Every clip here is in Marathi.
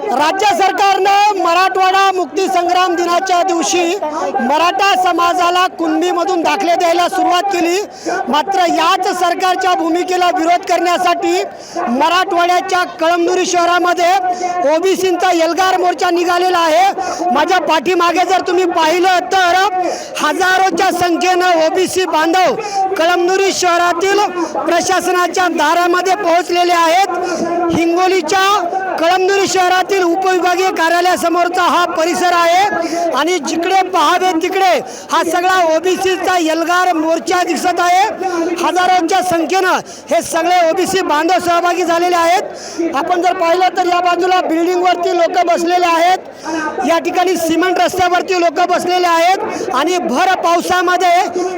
राज्य सरकारनं मराठवाडा मुक्ती संग्राम दिनाच्या दिवशी मराठा समाजाला कुणबीमधून दाखले द्यायला सुरुवात केली। मात्र याच सरकारच्या भूमिकेला विरोध करण्यासाठी मराठवाड्याच्या कळमनुरी शहरामध्ये ओबीसींचा एल्गार मोर्चा निघालेला आहे। माझ्या पाठीमागे जर तुम्ही पाहिलं तर हजारोच्या संख्येनं ओबीसी बांधव कळमनुरी शहरातील प्रशासनाच्या दारामध्ये पोहोचलेले आहेत। हिंगोलीच्या कळमनुरी शहरातील उपविभागीय कार्यालयासमोरचा हा परिसर आहे आणि जिकडे पाहावे तिकडे हा सगळा ओबीसीचा एल्गार मोर्चा दिसत आहे। हजारोंच्या संख्येनं हे सगळे ओबीसी बांधव सहभागी झालेले आहेत। आपण जर पाहिलं तर या बाजूला बिल्डिंगवरती लोक बसलेले आहेत, या ठिकाणी सिमेंट रस्त्यावरती लोक बसलेले आहेत आणि भर पावसामध्ये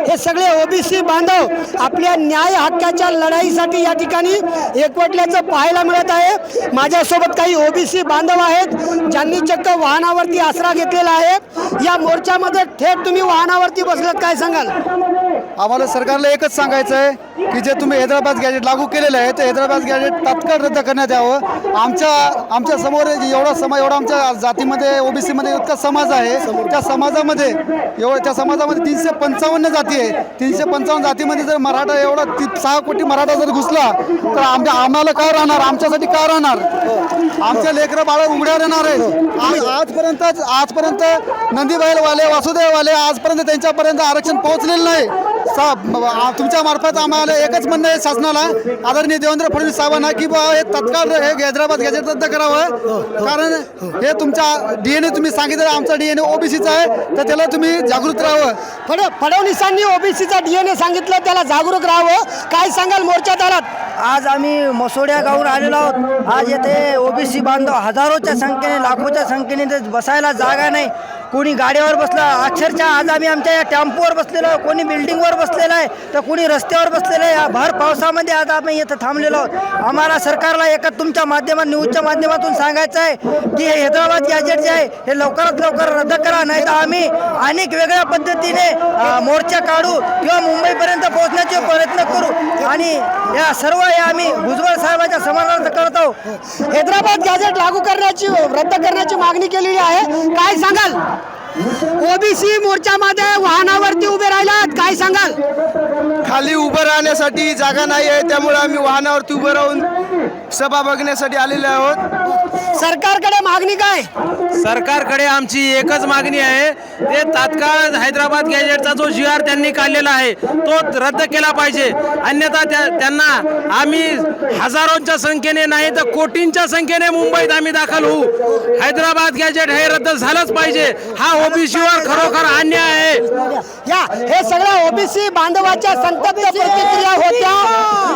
हे सगळे ओबीसी बांधव आपल्या न्याय हक्काच्या लढाईसाठी या ठिकाणी एकवटल्याचं पाहायला मिळत आहे। माझ्यासोबत काही ओबीसी बांधव आहेत ज्यांनी चक्क वाहनावरती आसरा घेतलेला आहे। या मोर्चामध्ये थेट तुम्ही वाहनावरती बसलात, काय सांगाल? आम्हाला सरकारला एकच सांगायचं आहे की जे तुम्ही हैदराबाद गॅजेट लागू केलेलं आहे ते हैदराबाद गॅजेट तात्काळ रद्द करण्यात यावं। आमच्या समोर एवढा आमच्या जातीमध्ये ओबीसीमध्ये इतका समाज आहे, त्या समाजामध्ये 355 जाती आहे। 355 जातीमध्ये जर मराठा एवढा 6 कोटी मराठा जर घुसला तर आम्हाला काय राहणार, आमच्यासाठी काय राहणार? आमच्या लेकरं बाळ उघड्यावर येणार आहे। आजपर्यंत नंदीबैलवाले वासुदेववाले आजपर्यंत त्यांच्यापर्यंत आरक्षण पोहोचलेलं नाही। तुमच्या मार्फत आम्हाला एकच म्हणणं आहे शासनाला, आदरणीय देवेंद्र फडणवीस साहेबांना की हे तत्काळ हे हैदराबाद गॅजेट रद्द करावं। कारण हे तुमचा DNA तुम्ही सांगितलं आमचा DNA ओबीसीचा आहे तर त्याला तुम्ही जागृत राहावं। फडणवीसांनी ओबीसीचा DNA सांगितलं, त्याला जागरूक राहावं। काय सांगाल मोर्चात आलात? आज आम्ही मसोड्या गावून आलेलो आहोत। आज येथे ओबीसी बांधव हजारोच्या संख्येने लाखोच्या संख्येने बसायला जागा नाही। कोणी गाडीवर बसलं, अक्षरशः आज आम्ही आमच्या या टेम्पोवर बसलेलो, कोणी बिल्डिंगवर बसलेलं आहे तर कोणी रस्त्यावर बसलेलं आहे। या भर पावसामध्ये आज आम्ही इथं थांबलेलो आहोत। आम्हाला सरकारला एकच तुमच्या न्यूजच्या माध्यमातून सांगायचं आहे की हे हैदराबाद गॅजेट जे आहे हे लवकरात लवकर रद्द करा, नाही तर आम्ही अनेक वेगळ्या पद्धतीने मोर्चा काढू किंवा मुंबईपर्यंत पोहोचण्याचे प्रयत्न करू आणि या सर्व आम्ही भुजबळ साहेबांच्या समर्थनार्थ करतो। हैदराबाद गॅजेट लागू करण्याची रद्द करण्याची मागणी केलेली आहे, काय सांगाल? ओबीसी मोर्चामध्ये वाहनावरती उभे राहिलात, काय सांगाल? खाली उभं राहण्यासाठी जागा नाही आहे, त्यामुळे आम्ही वाहनावरती उभं राहून सभा बघण्यासाठी आलेले आहोत। सरकारकडे मागणी काय? सरकारकडे आमची एकच मागणी आहे, ते तात्काळ हैदराबाद गॅजेटचा जो GR त्यांनी काढलेला आहे तो रद्द केला पाहिजे। अन्यथा त्यांना आम्ही हजारोंच्या संख्येने नाही तर कोटींच्या संख्येने मुंबईत आम्ही दाखल होऊ। हैदराबाद गॅजेट हे रद्द झालंच पाहिजे। हा ओबीसीवर खरोखर अन्याय आहे। हे सगळ्या ओबीसी बांधवाच्या संतप्त प्रतिक्रिया होत्या।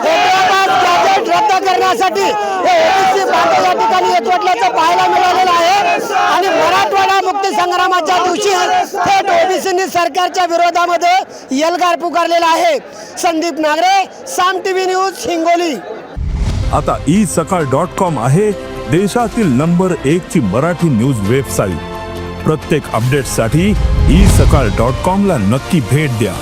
हैदराबाद गॅजेट रद्द करण्यासाठी हे ओबीसी बांधव या ठिकाणी एकवटल्याचं पाहायला मिळालेलं आहे आणि मराठवाडा मुक्ती संग्रामाच्या दिवशी थेट ओबीसींनी सरकारच्या विरोधामध्ये एल्गार पुकारलेला आहे। संदीप नागरे, साम TV न्यूज, हिंगोली। आता isakal.com आहे देशातील नंबर 1 ची मराठी न्यूज वेबसाईट। प्रत्येक अपडेटसाठी isakal.com ला नक्की भेट द्या।